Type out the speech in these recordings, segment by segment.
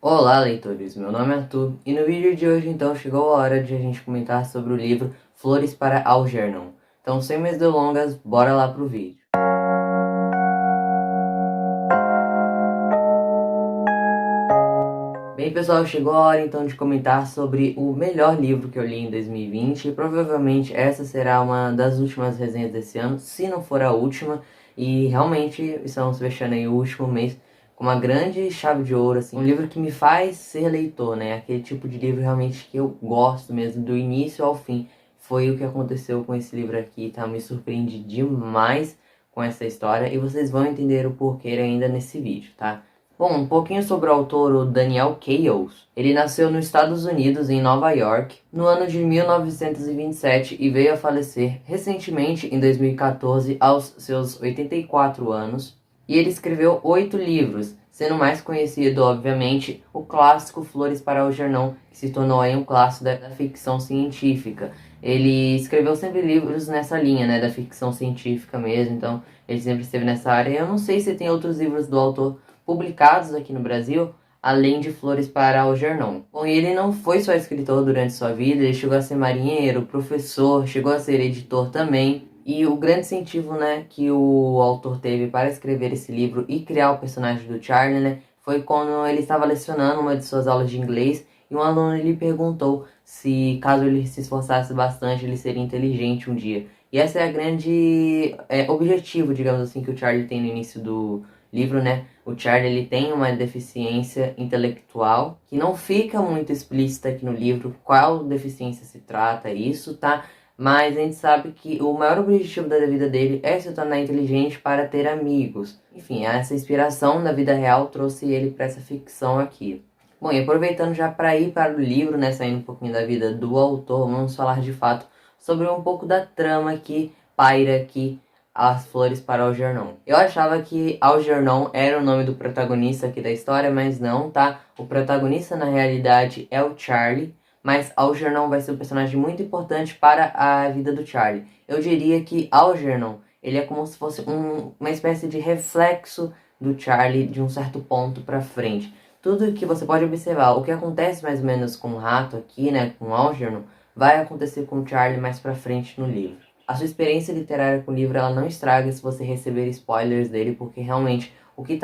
Olá, leitores! Meu nome é Arthur e no vídeo de hoje então chegou a hora de a gente comentar sobre o livro Flores para Algernon. Então, sem mais delongas, bora lá pro vídeo. Bem, pessoal, chegou a hora então de comentar sobre o melhor livro que eu li em 2020 e provavelmente essa será uma das últimas resenhas desse ano, se não for a última, e realmente estamos fechando aí o último mês com uma grande chave de ouro, assim, um livro que me faz ser leitor, né? Aquele tipo de livro realmente que eu gosto mesmo, do início ao fim. Foi o que aconteceu com esse livro aqui, tá? Me surpreendi demais com essa história e vocês vão entender o porquê ainda nesse vídeo, tá? Bom, um pouquinho sobre o autor, o Daniel Cayles. Ele nasceu nos Estados Unidos, em Nova York, no ano de 1927 e veio a falecer recentemente, em 2014, aos seus 84 anos. E ele escreveu 8 livros, sendo mais conhecido, obviamente, o clássico Flores para Algernon, que se tornou aí um clássico da ficção científica. Ele escreveu sempre livros nessa linha, né, da ficção científica mesmo, então ele sempre esteve nessa área. Eu não sei se tem outros livros do autor publicados aqui no Brasil, além de Flores para Algernon. Bom, e ele não foi só escritor durante sua vida, ele chegou a ser marinheiro, professor, chegou a ser editor também. E o grande incentivo, né, que o autor teve para escrever esse livro e criar o personagem do Charlie, né, foi quando ele estava lecionando uma de suas aulas de inglês e um aluno lhe perguntou se, caso ele se esforçasse bastante, ele seria inteligente um dia. E essa é a grande objetivo, digamos assim, que o Charlie tem no início do livro, né? O Charlie, ele tem uma deficiência intelectual que não fica muito explícita aqui no livro qual deficiência se trata, isso, tá? Mas a gente sabe que o maior objetivo da vida dele é se tornar inteligente para ter amigos. Enfim, essa inspiração da vida real trouxe ele para essa ficção aqui. Bom, e aproveitando já para ir para o livro, né, saindo um pouquinho da vida do autor, vamos falar de fato sobre um pouco da trama que paira aqui As Flores para Algernon. Eu achava que Algernon era o nome do protagonista aqui da história, mas não, tá? O protagonista na realidade é o Charlie, mas Algernon vai ser um personagem muito importante para a vida do Charlie. Eu diria que Algernon, ele é como se fosse uma espécie de reflexo do Charlie de um certo ponto para frente. Tudo que você pode observar, o que acontece mais ou menos com o rato aqui, né, com Algernon, vai acontecer com o Charlie mais pra frente no livro. A sua experiência literária com o livro, ela não estraga se você receber spoilers dele, porque realmente o que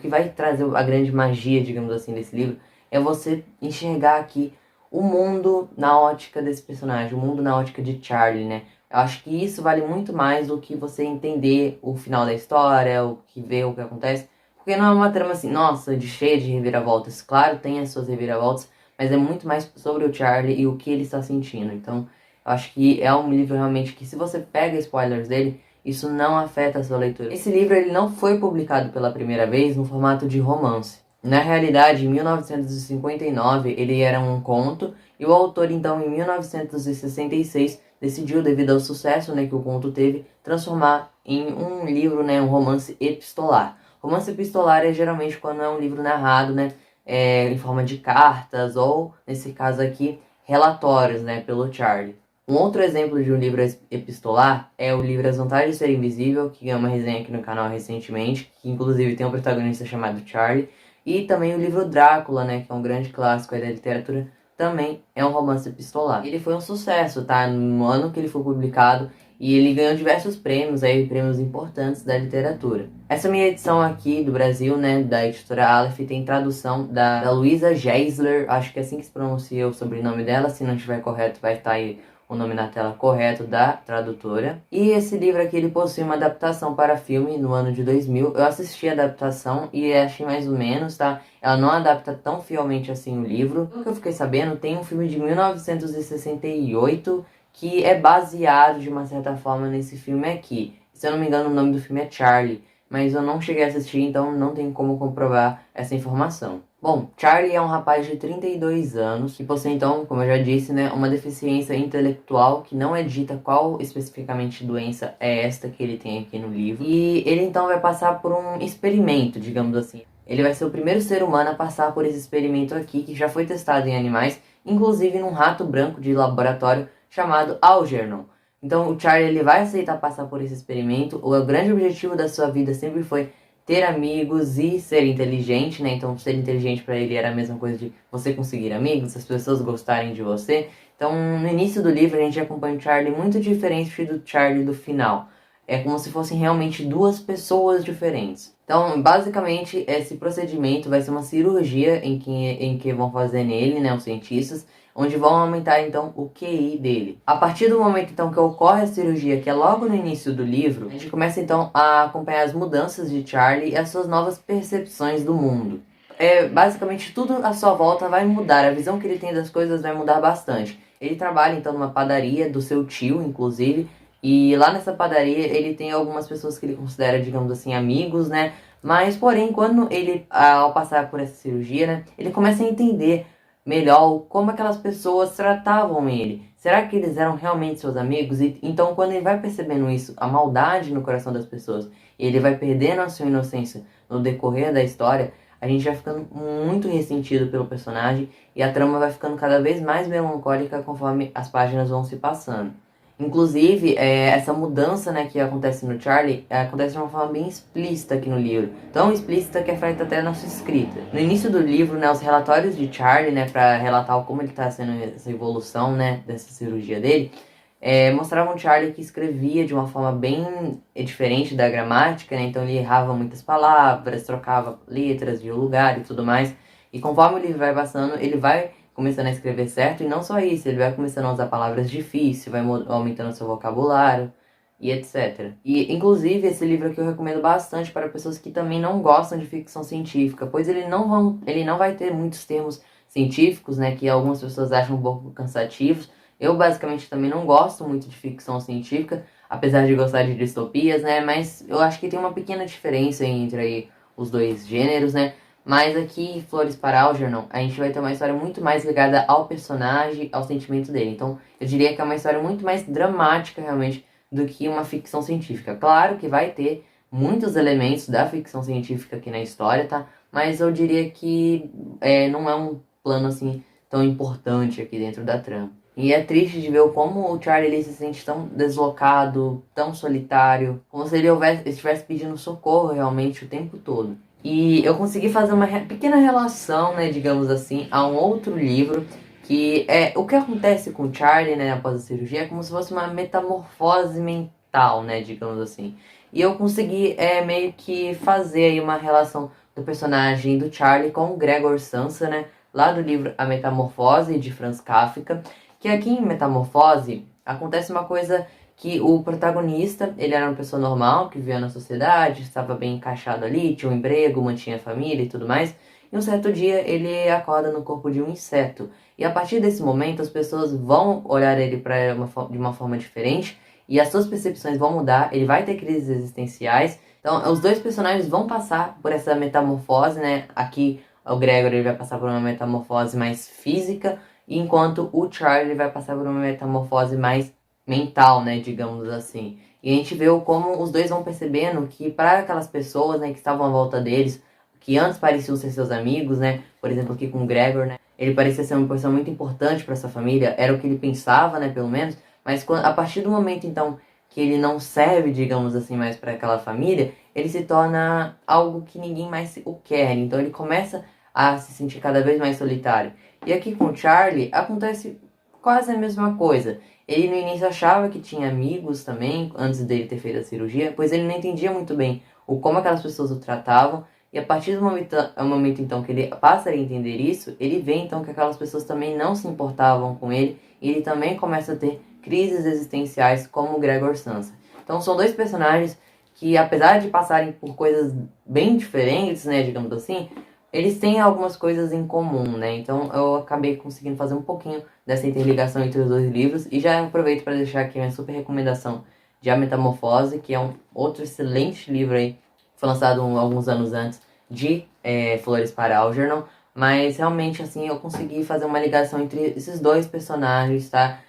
vai trazer a grande magia, digamos assim, desse livro é você enxergar aqui o mundo na ótica desse personagem, o mundo na ótica de Charlie, né? Eu acho que isso vale muito mais do que você entender o final da história, o que vê, o que acontece, porque não é uma trama assim, nossa, cheia de reviravoltas. Claro, tem as suas reviravoltas, mas é muito mais sobre o Charlie e o que ele está sentindo. Então, eu acho que é um livro realmente que, se você pega spoilers dele, isso não afeta a sua leitura. Esse livro, ele não foi publicado pela primeira vez no formato de romance. Na realidade, em 1959, ele era um conto, e o autor, então, em 1966, decidiu, devido ao sucesso, né, que o conto teve, transformar em um livro, né, um romance epistolar. Romance epistolar é geralmente quando é um livro narrado, né, em forma de cartas ou, nesse caso aqui, relatórios, né, pelo Charlie. Um outro exemplo de um livro epistolar é o livro As Vantagens de Ser Invisível, que ganhou uma resenha aqui no canal recentemente, que inclusive tem um protagonista chamado Charlie, e também o livro Drácula, né, que é um grande clássico aí da literatura, também é um romance epistolar. Ele foi um sucesso, tá? No ano que ele foi publicado, e ele ganhou diversos prêmios, aí, prêmios importantes da literatura. Essa minha edição aqui do Brasil, né, da editora Aleph, tem tradução da Luisa Geisler, acho que é assim que se pronuncia o sobrenome dela, se não estiver correto vai estar aí o nome na tela correto da tradutora. E esse livro aqui, ele possui uma adaptação para filme no ano de 2000. Eu assisti a adaptação e achei mais ou menos, tá? Ela não adapta tão fielmente assim o livro. Pelo que eu fiquei sabendo, tem um filme de 1968 que é baseado de uma certa forma nesse filme aqui. Se eu não me engano, o nome do filme é Charlie, mas eu não cheguei a assistir, então não tem como comprovar essa informação. Bom, Charlie é um rapaz de 32 anos, que possui então, como eu já disse, né, uma deficiência intelectual, que não é dita qual especificamente doença é esta que ele tem aqui no livro. E ele então vai passar por um experimento, digamos assim. Ele vai ser o primeiro ser humano a passar por esse experimento aqui, que já foi testado em animais, inclusive num rato branco de laboratório chamado Algernon. Então o Charlie, ele vai aceitar passar por esse experimento. O grande objetivo da sua vida sempre foi ter amigos e ser inteligente, né? Então, ser inteligente para ele era a mesma coisa de você conseguir amigos, as pessoas gostarem de você. Então, no início do livro, a gente acompanha o Charlie muito diferente do Charlie do final. É como se fossem realmente duas pessoas diferentes. Então, basicamente, esse procedimento vai ser uma cirurgia em que vão fazer nele, né, os cientistas, onde vão aumentar, então, o QI dele. A partir do momento, então, que ocorre a cirurgia, que é logo no início do livro, a gente começa, então, a acompanhar as mudanças de Charlie e as suas novas percepções do mundo. Basicamente, tudo à sua volta vai mudar, a visão que ele tem das coisas vai mudar bastante. Ele trabalha, então, numa padaria do seu tio, inclusive, e lá nessa padaria ele tem algumas pessoas que ele considera, digamos assim, amigos, né? Mas, porém, quando ele, ao passar por essa cirurgia, né, ele começa a entender melhor como aquelas pessoas tratavam ele. Será que eles eram realmente seus amigos? E então, quando ele vai percebendo isso, a maldade no coração das pessoas, e ele vai perdendo a sua inocência no decorrer da história, a gente vai ficando muito ressentido pelo personagem e a trama vai ficando cada vez mais melancólica conforme as páginas vão se passando. Inclusive, essa mudança, né, que acontece no Charlie, acontece de uma forma bem explícita aqui no livro. Tão explícita que afeta até a nossa escrita. No início do livro, né, os relatórios de Charlie, né, para relatar como ele está sendo essa evolução, né, dessa cirurgia dele, mostravam Charlie que escrevia de uma forma bem diferente da gramática, né, então ele errava muitas palavras, trocava letras de lugar e tudo mais. E conforme o livro vai passando, ele vai começando a escrever certo, e não só isso, ele vai começando a usar palavras difíceis, vai aumentando seu vocabulário, e etc. E, inclusive, esse livro aqui eu recomendo bastante para pessoas que também não gostam de ficção científica, pois ele não vai ter muitos termos científicos, né, que algumas pessoas acham um pouco cansativos. Eu, basicamente, também não gosto muito de ficção científica, apesar de gostar de distopias, né, mas eu acho que tem uma pequena diferença entre aí os dois gêneros, né. Mas aqui, em Flores para Algernon, a gente vai ter uma história muito mais ligada ao personagem, ao sentimento dele. Então, eu diria que é uma história muito mais dramática, realmente, do que uma ficção científica. Claro que vai ter muitos elementos da ficção científica aqui na história, tá? Mas eu diria que não é um plano, assim, tão importante aqui dentro da trama. E é triste de ver como o Charlie ele se sente tão deslocado, tão solitário, como se ele estivesse pedindo socorro realmente o tempo todo. E eu consegui fazer uma pequena relação, né, digamos assim, a um outro livro, que é o que acontece com o Charlie, né, após a cirurgia, é como se fosse uma metamorfose mental, né, digamos assim. E eu consegui meio que fazer aí uma relação do personagem do Charlie com o Gregor Samsa, né, lá do livro A Metamorfose, de Franz Kafka, que aqui em Metamorfose acontece uma coisa que o protagonista, ele era uma pessoa normal, que vivia na sociedade, estava bem encaixado ali, tinha um emprego, mantinha a família e tudo mais, e um certo dia ele acorda no corpo de um inseto. E a partir desse momento as pessoas vão olhar ele de uma forma diferente, e as suas percepções vão mudar, ele vai ter crises existenciais. Então os dois personagens vão passar por essa metamorfose, né? Aqui o Gregor ele vai passar por uma metamorfose mais física, enquanto o Charlie vai passar por uma metamorfose mais mental, né, digamos assim. E a gente vê como os dois vão percebendo que para aquelas pessoas, né, que estavam à volta deles, que antes pareciam ser seus amigos, né, por exemplo aqui com o Gregor, né, ele parecia ser uma pessoa muito importante para essa família, era o que ele pensava, né, pelo menos, mas a partir do momento então que ele não serve, digamos assim, mais para aquela família, ele se torna algo que ninguém mais o quer, então ele começa a se sentir cada vez mais solitário. E aqui com o Charlie acontece quase a mesma coisa. Ele no início achava que tinha amigos também, antes dele ter feito a cirurgia, pois ele não entendia muito bem como aquelas pessoas o tratavam, e a partir do momento então que ele passa a entender isso, ele vê então que aquelas pessoas também não se importavam com ele, e ele também começa a ter crises existenciais como o Gregor Samsa. Então são dois personagens que, apesar de passarem por coisas bem diferentes, né, digamos assim, eles têm algumas coisas em comum, né? Então eu acabei conseguindo fazer um pouquinho dessa interligação entre os dois livros. E já aproveito para deixar aqui minha super recomendação de A Metamorfose, que é um outro excelente livro aí, foi lançado alguns anos antes de Flores para Algernon. Mas realmente, assim, eu consegui fazer uma ligação entre esses dois personagens, tá?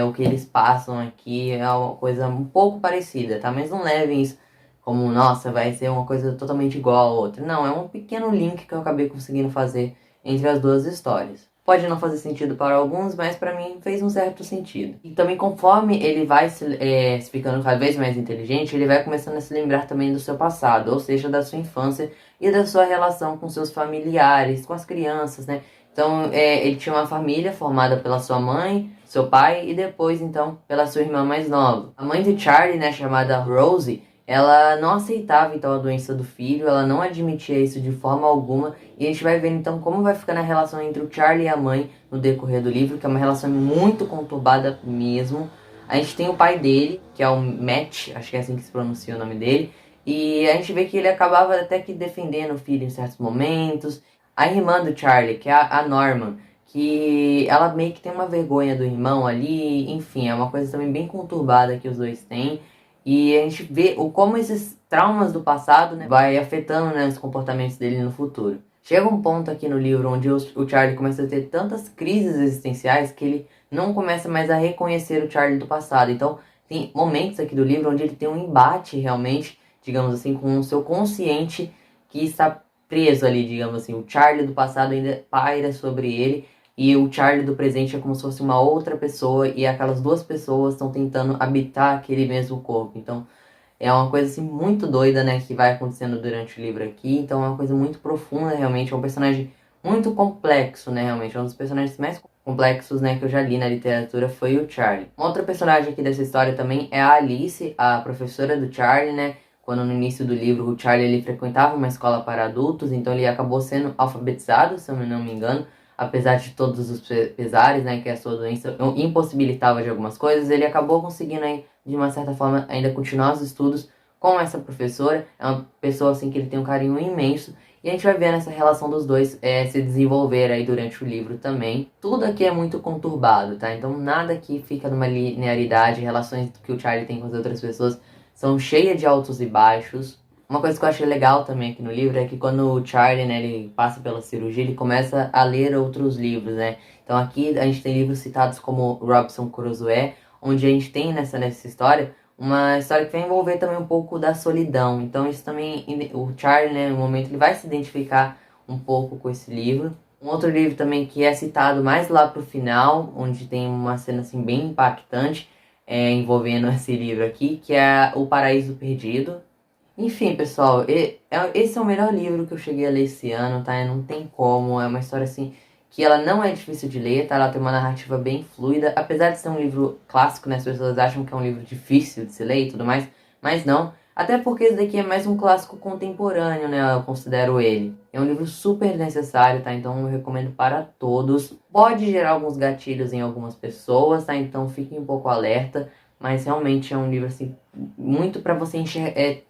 O que eles passam aqui é uma coisa um pouco parecida, tá? Mas não levem isso como, nossa, vai ser uma coisa totalmente igual a outra. Não, é um pequeno link que eu acabei conseguindo fazer entre as duas histórias. Pode não fazer sentido para alguns, mas para mim fez um certo sentido. E também conforme ele vai se ficando cada vez mais inteligente, ele vai começando a se lembrar também do seu passado, ou seja, da sua infância e da sua relação com seus familiares, com as crianças, né? Então, ele tinha uma família formada pela sua mãe, seu pai e depois, então, pela sua irmã mais nova. A mãe de Charlie, né, chamada Rosie, ela não aceitava então a doença do filho, ela não admitia isso de forma alguma, e a gente vai vendo então como vai ficando a relação entre o Charlie e a mãe no decorrer do livro, que é uma relação muito conturbada mesmo. A gente tem o pai dele, que é o Matt, acho que é assim que se pronuncia o nome dele, e a gente vê que ele acabava até que defendendo o filho em certos momentos. A irmã do Charlie, que é a Norman, que ela meio que tem uma vergonha do irmão ali, enfim, é uma coisa também bem conturbada que os dois têm. E a gente vê como esses traumas do passado, né, vai afetando, né, os comportamentos dele no futuro. Chega um ponto aqui no livro onde o Charlie começa a ter tantas crises existenciais que ele não começa mais a reconhecer o Charlie do passado. Então, tem momentos aqui do livro onde ele tem um embate realmente, digamos assim, com o seu consciente que está preso ali, digamos assim. O Charlie do passado ainda paira sobre ele e o Charlie do presente é como se fosse uma outra pessoa e aquelas duas pessoas estão tentando habitar aquele mesmo corpo. Então, é uma coisa assim muito doida, né, que vai acontecendo durante o livro aqui. Então é uma coisa muito profunda, realmente. É um personagem muito complexo, né, realmente. É um dos personagens mais complexos, né, que eu já li na literatura foi o Charlie. Um outro personagem aqui dessa história também é a Alice, a professora do Charlie, né. Quando no início do livro o Charlie ele frequentava uma escola para adultos, então ele acabou sendo alfabetizado, se eu não me engano. Apesar de todos os pesares, né, que a sua doença impossibilitava de algumas coisas, ele acabou conseguindo aí, de uma certa forma, ainda continuar os estudos com essa professora. É uma pessoa assim que ele tem um carinho imenso. E a gente vai vendo essa relação dos dois se desenvolver aí durante o livro também. Tudo aqui é muito conturbado, tá? Então nada aqui fica numa linearidade. Relações que o Charlie tem com as outras pessoas são cheias de altos e baixos. Uma coisa que eu achei legal também aqui no livro é que quando o Charlie, né, ele passa pela cirurgia, ele começa a ler outros livros, né? Então aqui a gente tem livros citados como Robinson Crusoe, onde a gente tem nessa história uma história que vai envolver também um pouco da solidão. Então isso também, o Charlie, né, no momento ele vai se identificar um pouco com esse livro. Um outro livro também que é citado mais lá pro final, onde tem uma cena assim bem impactante, envolvendo esse livro aqui, que é O Paraíso Perdido. Enfim, pessoal, esse é o melhor livro que eu cheguei a ler esse ano, tá? Não tem como, é uma história assim que ela não é difícil de ler, tá? Ela tem uma narrativa bem fluida, apesar de ser um livro clássico, né? As pessoas acham que é um livro difícil de se ler e tudo mais, mas não. Até porque esse daqui é mais um clássico contemporâneo, né? Eu considero ele. É um livro super necessário, tá? Então eu recomendo para todos. Pode gerar alguns gatilhos em algumas pessoas, tá? Então fiquem um pouco alerta. Mas realmente é um livro, assim, muito para você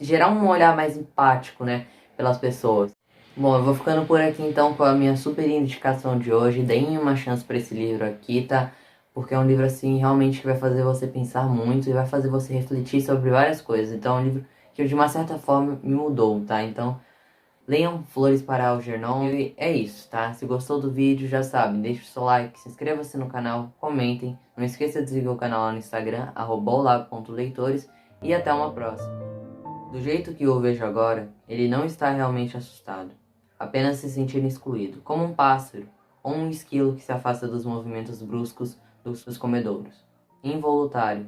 gerar um olhar mais empático, né, pelas pessoas. Bom, eu vou ficando por aqui então com a minha super indicação de hoje. Deem uma chance para esse livro aqui, tá? Porque é um livro, assim, realmente que vai fazer você pensar muito e vai fazer você refletir sobre várias coisas. Então é um livro que, de uma certa forma, me mudou, tá? Então, leiam Flores para Algernon. E é isso, tá? Se gostou do vídeo, já sabe, deixe o seu like, se inscreva-se no canal, comentem. Não esqueça de seguir o canal lá no Instagram, @olavo.leitores. E até uma próxima. Do jeito que o vejo agora, ele não está realmente assustado. Apenas se sentindo excluído, como um pássaro ou um esquilo que se afasta dos movimentos bruscos dos comedouros. Involuntário,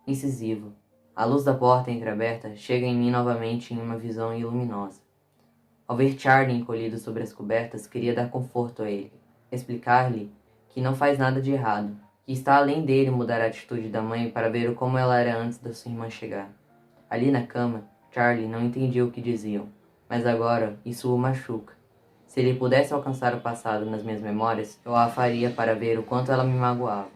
incisivo. A luz da porta entreaberta chega em mim novamente em uma visão iluminosa. Ao ver Charlie encolhido sobre as cobertas, queria dar conforto a ele, explicar-lhe que não faz nada de errado, que está além dele mudar a atitude da mãe para ver como ela era antes da sua irmã chegar. Ali na cama, Charlie não entendia o que diziam, mas agora isso o machuca. Se ele pudesse alcançar o passado nas minhas memórias, eu a faria para ver o quanto ela me magoava.